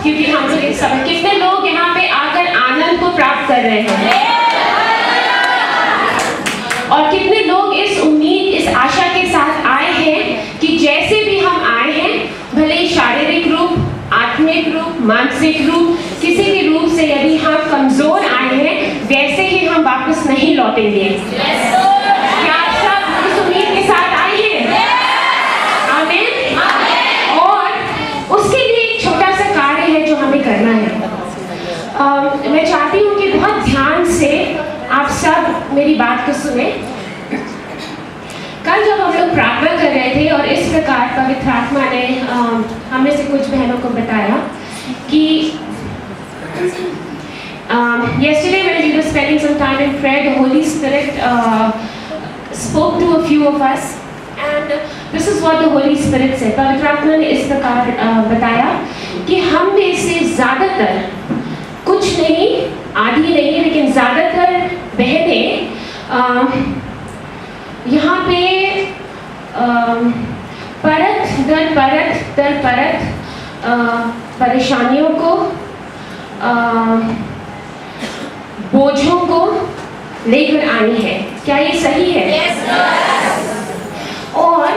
क्योंकि हम लोग एक समय, कितने लोग यहाँ पे आकर आनंद को प्राप्त कर रहे हैं, और कितने लोग इस उम्मीद, इस आशा के साथ आए हैं कि जैसे भी हम आए हैं, भले ही शारीरिक रूप, आत्मिक रूप, मानसिक रूप, किसी भी रूप से यदि हम कमजोर आए हैं, वैसे ही हम वापस नहीं लौटेंगे। क्या आप सब इस उम्मीद के साथ आए हैं? आमीन। और उसके लिए एक छोटा सा कार्य है जो हमें करना है। मैं चाहती हूँ कि बहुत ध्यान से आप सब मेरी बात को सुने। कल जब हम लोग प्रार्थना कर रहे थे और इस प्रकार पवित्र आत्मा ने हमें से कुछ बहनों को बताया कि yesterday when we were spending some time in prayer, the Holy Spirit spoke to a few of us, and this is what the Holy Spirit said. पवित्र आत्मा ने इस प्रकार बताया कि हम में से ज़्यादातर, कुछ नहीं, आधी नहीं, लेकिन ज़्यादातर बहनें यहाँ पे परत दर परत परेशानियों को, बोझों को लेकर आनी है। क्या ये सही है? Yes, और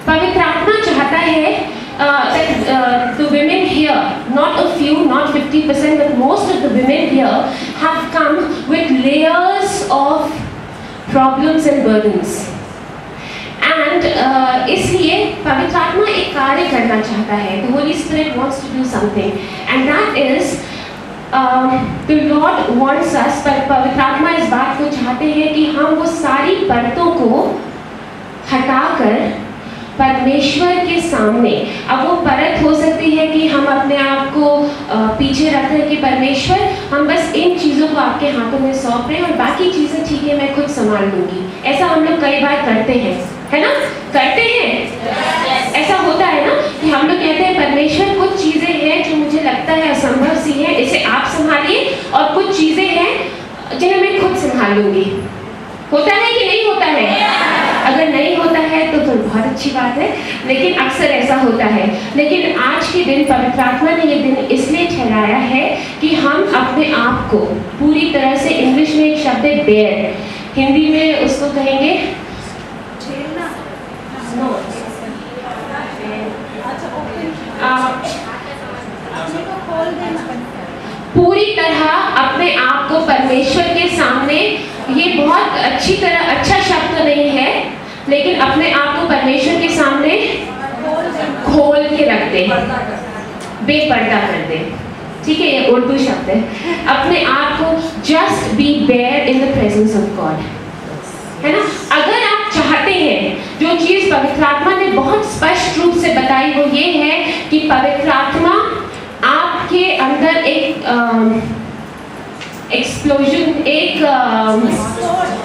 पवित्र आत्मा चाहता है that the women here, not a few, not 50%, but most of the women here have come with layers of problems and burdens. And इसलिए पवित्र आत्मा एक कार्य करना चाहता है. The Holy Spirit wants to do something, and that is the Lord wants us. पर पवित्र आत्मा इस बात को चाहते हैं कि हम वो सारी परतों को हटाकर परमेश्वर के सामने, अब वो परत हो सकती है कि हम अपने आप को पीछे रख रहे कि परमेश्वर हम बस इन चीज़ों को आपके हाथों में सौंप रहे हैं और बाकी चीज़ें ठीक है मैं खुद संभाल लूँगी। ऐसा हम लोग कई बार करते हैं, है ना? करते हैं, ऐसा होता है ना कि हम लोग कहते हैं परमेश्वर कुछ चीज़ें हैं जो मुझे लगता है असंभव सी हैं, इसे आप संभालिए, और कुछ चीज़ें हैं जिन्हें मैं खुद संभाल लूँगी। होता है कि नहीं होता है? अगर नहीं होता है तो बहुत अच्छी बात है, लेकिन अक्सर ऐसा होता है। लेकिन आज के दिन पवित्र आत्मा ने ये दिन इसलिए ठहराया है कि हम अपने आप को पूरी तरह से, इंग्लिश में एक शब्द है बेयर, हिंदी में उसको कहेंगे पूरी तरह अपने आप को परमेश्वर के सामने, ये बहुत अच्छी तरह, अच्छा शब्द तो नहीं है, लेकिन अपने आप को परमेश्वर के सामने खोल के रख दे, बेपर्दा कर दे, ठीक है? ये उर्दू शब्द है। अपने आप को just be bare in the presence of God, है ना? अगर आप चाहते हैं, जो चीज पवित्र आत्मा ने बहुत स्पष्ट रूप से बताई वो ये है कि पवित्र आत्मा आपके अंदर एक एक्सप्लोजन, एक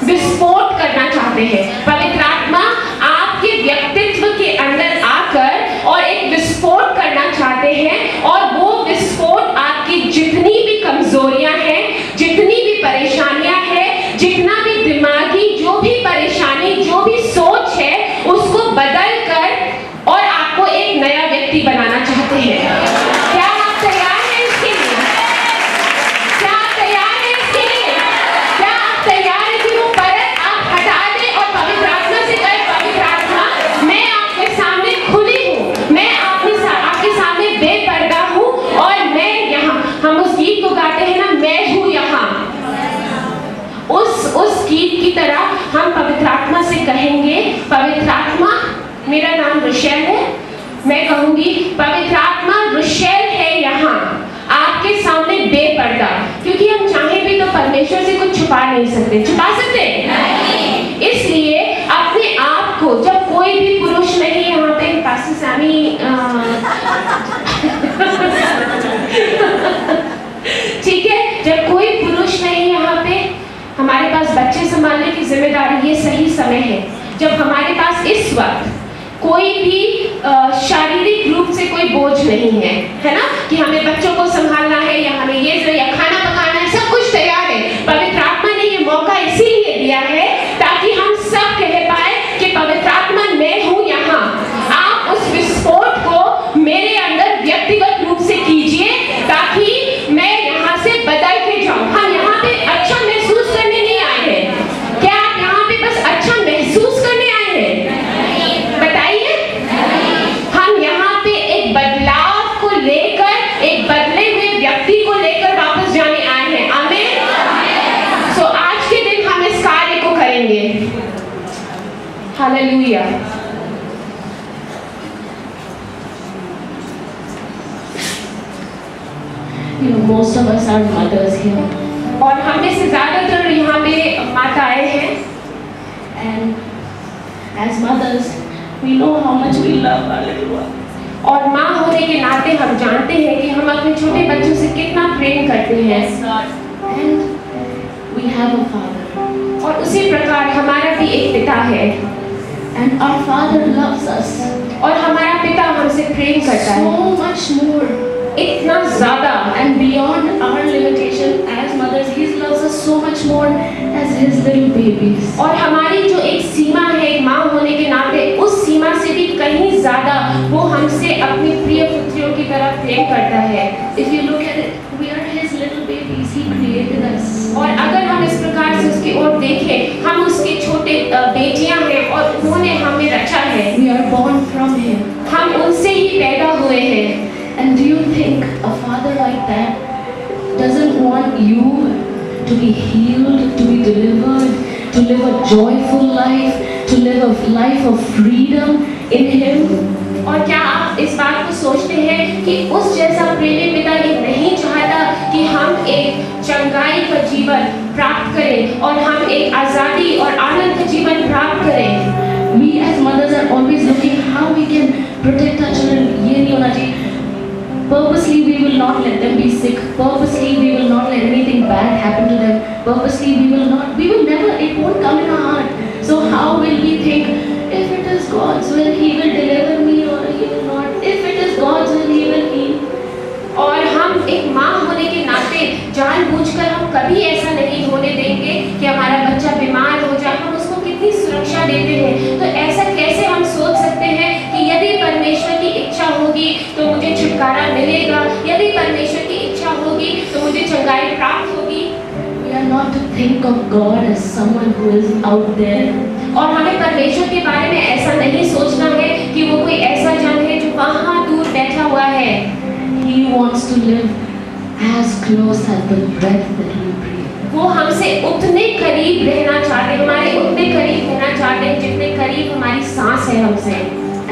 विस्फोट करना चाहते हैं। पवित्र आत्मा आपके व्यक्तित्व के अंदर आकर और एक विस्फोट करना चाहते हैं, और वो विस्फोट आपकी जितनी भी कमजोरियां हैं, जितनी भी परेशानियां हैं, जितना भी दिमागी जो भी परेशानी, जो भी सोच है, उसको बदल कर और आपको एक नया व्यक्ति बनाना चाहते हैं। क्या आप तैयार हैं इसके लिए? क्या आप तैयार हैं इसके लिए? क्या आप तैयार हैं कि वो परत आप हटा दें और पवित्र आत्मा से कहें, पवित्र आत्मा मैं आपके सामने खुली हूँ, मैं आपके सामने बेपर्दा हूँ, और मैं यहाँ, हम उस गीत को गाते हैं ना, मैं हूँ यहाँ, उस गीत की तरह हम पवित्र आत्मा से कहेंगे, पवित्र आत्मा, मेरा नाम रुशेल है, मैं कहूंगी पवित्र आत्मा रुशेल है यहाँ आपके सामने बेपर्दा, क्योंकि हम चाहे भी तो परमेश्वर से कुछ छुपा नहीं सकते। छुपा सकते नहीं। इसलिए अपने आप को, जब कोई भी पुरुष नहीं यहाँ पे, पास्टर सैमी ठीक है, जब कोई पुरुष नहीं यहाँ पे, हमारे पास बच्चे संभालने की जिम्मेदारी, ये सही समय है जब हमारे पास इस वक्त कोई भी शारीरिक रूप से कोई बोझ नहीं है ना, कि हमें बच्चों को संभालना है या हमें ये या खाना पकाना है, सब कुछ तैयार है। पवित्र आत्मा ने ये मौका इसीलिए दिया है ताकि हम सब कह पाए कि पवित्र आत्मा मैं हूँ यहाँ, आप उस विस्फोट को मेरे अंदर व्यक्तिगत रूप से कीजिए, most of us are mothers here, और हम में से ज़्यादातर यहाँ पे माताएं हैं, and as mothers, we know how much we love our little ones. और माँ होने के नाते हम जानते हैं कि हम अपने छोटे बच्चों से कितना प्रेम करते हैं, And we have a father, और उसी प्रकार हमारा भी एक पिता है, and our father loves us और हमारा पिता हमसे प्रेम करता है so much more. इतना ज़्यादा, And beyond our limitation as mothers, He loves us so much more as His little babies. और हमारी जो एक सीमा है एक माँ होने के नाते, उस सीमा से भी कहीं ज़्यादा वो हमसे अपनी प्रिय पुत्रियों की तरह प्रेम करता है। If you look at it, we are His little babies. He created us. और अगर हम इस प्रकार से उसकी ओर देखें, हम उसके छोटे बेटियां हैं और उन्होंने हमें रचा है, We are born from Him. हम उनसे ही पैदा हुए हैं। And do you think a father like that doesn't want you to be healed, to be delivered, to live a joyful life, to live a life of freedom in Him? और क्या आप इस बात को सोचते हैं कि उस जैसा प्रेमी पिता ये नहीं चाहता कि हम एक चंगाई का जीवन प्राप्त करें और हम एक आज़ादी और आनंद का जीवन प्राप्त करें? We as mothers are always looking how we can protect our children. ये नहीं होना चाहिए. Purposely we will not let them be sick. Purposely we will not let anything bad happen to them. Purposely we will never, it won't come in our heart. So how will we think, if it is God's will, He will deliver me or He will not. If it is God's will, He will heal. और हम एक माँ होने के नाते जानबूझकर हम कभी ऐसा नहीं होने देंगे कि हमारा बच्चा बीमार हो जाए, हम उसको कितनी सुरक्षा देते हैं। तो ऐसा कैसे हम सोच सकते हैं कि यदि परमेश्वर की इच्छा होगी तो मुझे छुटकारा मिलेगा, यदि परमेश्वर की इच्छा होगी तो मुझे चंगाई प्राप्त होगी। We are not to think of God as someone who is out there. और हमें परमेश्वर के बारे में ऐसा नहीं सोचना है कि वो कोई ऐसा जन है जो वहाँ दूर बैठा हुआ है। He wants to live as close as the breath that we breathe. वो हमसे उतने करीब रहना चाहते हैं, हमारे उतने करीब रहना चाहते हैं जितने करीब हमारी सांस है हमसे।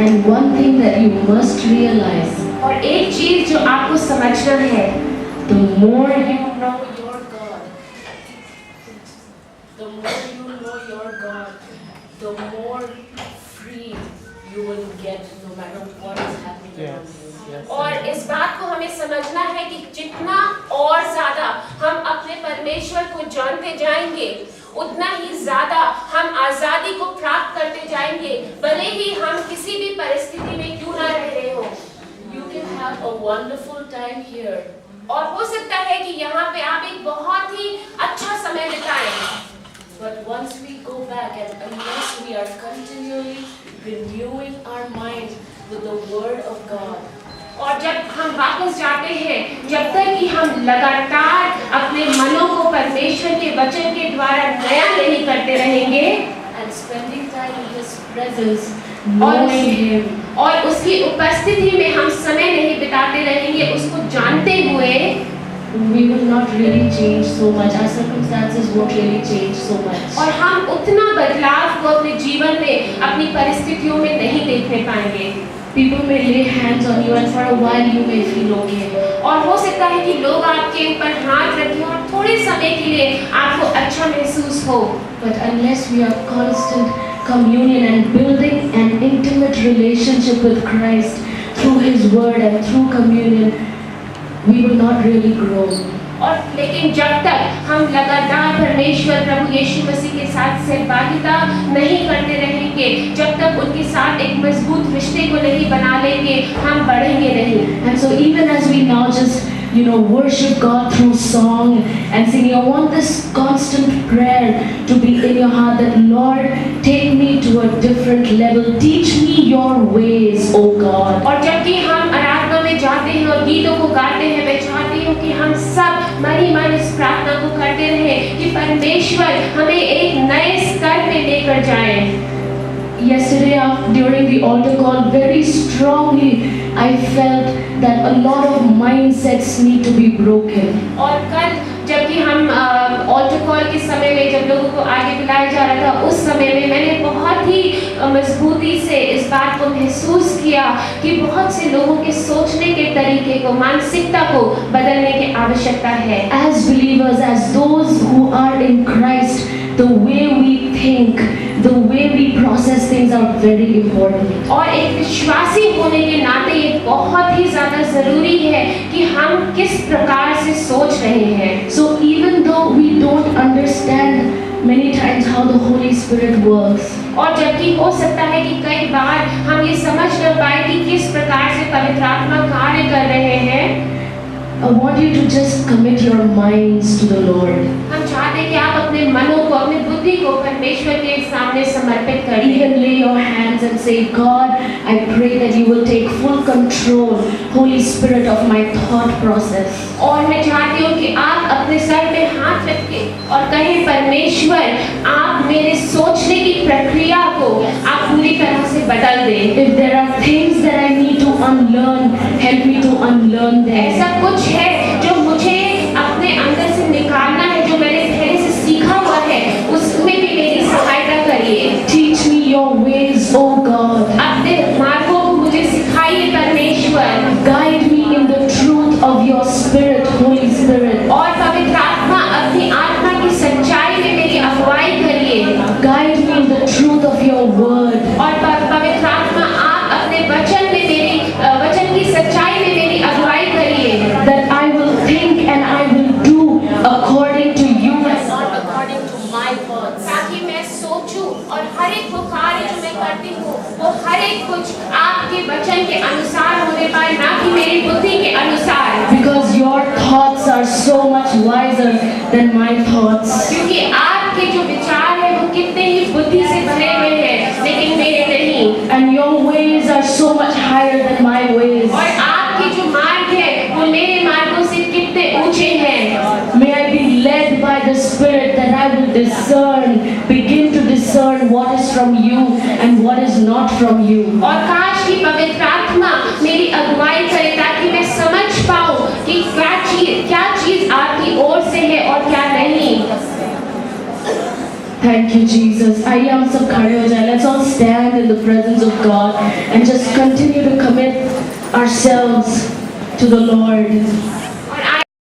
And one thing that you must realize, और एक चीज जो आपको समझना है, the more you know your God, the more you know your God, the more free you will get no matter what is happening around you. और इस बात को हमें समझना है कि जितना और ज्यादा हम अपने परमेश्वर को जानते जाएंगे, उतना ही ज्यादा हम आजादी को प्राप्त करते जाएंगे, भले ही हम किसी भी परिस्थिति में क्यों ना रह रहे हो। You can have a wonderful time here. और हो सकता है कि यहाँ पे आप एक बहुत ही अच्छा समय बिताएं, But once we go back and unless we are continually renewing our mind with the Word of God, और जब हम वापस जाते हैं, जब तक कि हम लगातार अपने मनों को परमेश्वर के वचन के द्वारा नया नहीं करते रहेंगे and spending time in His presence, और knowing Him, और उसकी उपस्थिति में हम समय नहीं बिताते रहेंगे, उसको जानते हुए, we will not really change so much. Our circumstances won't really change so much. और हम उतना बदलाव को अपने जीवन में, अपनी परिस्थितियों में नहीं देखने पाएंगे। People may lay hands on you and for a while you may feel okay. और हो सकता है कि लोग आपके ऊपर हाथ रखें और थोड़े समय के लिए आपको अच्छा महसूस हो, But unless we are constant communion and building an intimate relationship with Christ through His Word and through communion, we will not really grow. और लेकिन जब तक हम लगातार परमेश्वर प्रभु यीशु मसीह के साथ सहभागिता नहीं करते रहेंगे, जब तक उनके साथ एक मजबूत रिश्ते को नहीं बना लेंगे, हम बढ़ेंगे नहीं। And so even as we now just worship God through song and singing, I want this constant prayer to be in your heart that Lord, take me to a different level. Teach me your ways, O God. और जबकि हम आराधना में जाते हैं और गीतों को गाते हैं, मैं चाहती हूँ कि हम सब मरी मन इस प्रार्थना को करते रहें कि परमेश्वर हमें एक नए स्तर पे लेकर जाए। Yesterday during the altar call, very strongly I felt that a lot of mindsets need to be broken. और कल जबकि हम ऑल्टर कॉल के समय में जब लोगों को आगे बुलाया जा रहा था, उस समय में मैंने बहुत ही मजबूती से इस बात को महसूस किया कि बहुत से लोगों के सोचने के तरीके को, मानसिकता को बदलने की आवश्यकता है। As believers, as those who are in Christ, the way we think, the way we process things are very important. और एक विश्वासी होने के नाते ये बहुत ही ज़्यादा ज़रूरी है कि हम किस प्रकार से सोच रहे हैं। So even though we don't understand many times how the Holy Spirit works, और जबकि हो सकता है कि कई बार हम ये समझ न पाए कि किस प्रकार से पवित्र आत्मा कार्य कर रहे हैं, I want you to just commit your minds to the Lord. हम चाहते हैं कि आप अपने मनों को, अपनी बुद्धि को परमेश्वर के सामने समर्पित करें। Even lay your hands and say, God, I pray that you will take full control, Holy Spirit, of my thought process. और मैं चाहती हूँ कि आप अपने सर में हाथ रख के और कहें, परमेश्वर, आप मेरे सोचने की प्रक्रिया को आप पूरी तरह से बदल दें। If there are things that I need to unlearn, help me to unlearn them. ऐसा कुछ है जो मुझे अपने अंदर से निकालना है, जो मैंने पहले से सीखा हुआ है, उसमें भी मेरी सहायता करिए। Teach me your ways, O God. अपने मार्गों को मुझे सिखाइए परमेश्वर। Guide me in the truth of your Spirit, Holy Spirit. और पवित्र आत्मा, अपनी आत्मा की सच्चाई में मेरी अगुवाई करिए। Guide me in the truth of your word. और पवित्र आत्मा, आप अपने वचन में मेरी वचन की सच्चाई में मेरी अगुवाई करिए। That I will think and I will do according to you and not according to my thoughts. ताकि मैं सोचूं और हर एक वो कार्य जो मैं करती हूँ वो हर एक कुछ आपके वचन के अनुसार होने पाए, ना कि मेरी बुद्धि के अनुसार। Because your thoughts are so much wiser than my thoughts. क्योंकि आपके जो विचार है वो कितने ही बुद्धि से भरे हुए हैं, लेकिन मेरे नहीं। And your ways are so much higher than my ways. और आपके जो मार्ग है वो मेरे मार्गों से कितने ऊंचे हैं। May I be led by the Spirit that I will discern, begin to discern what is from you and what is not from you. और काश की पवित्र आत्मा मेरी अगुवाई करे ताकि मैं समझ पाऊं कि क्या चीज आपकी ओर से है और क्या नहीं। Thank you, Jesus. आइए हम सब खड़े हो जाएं. Let's all stand in the presence of God and just continue to commit ourselves to the Lord.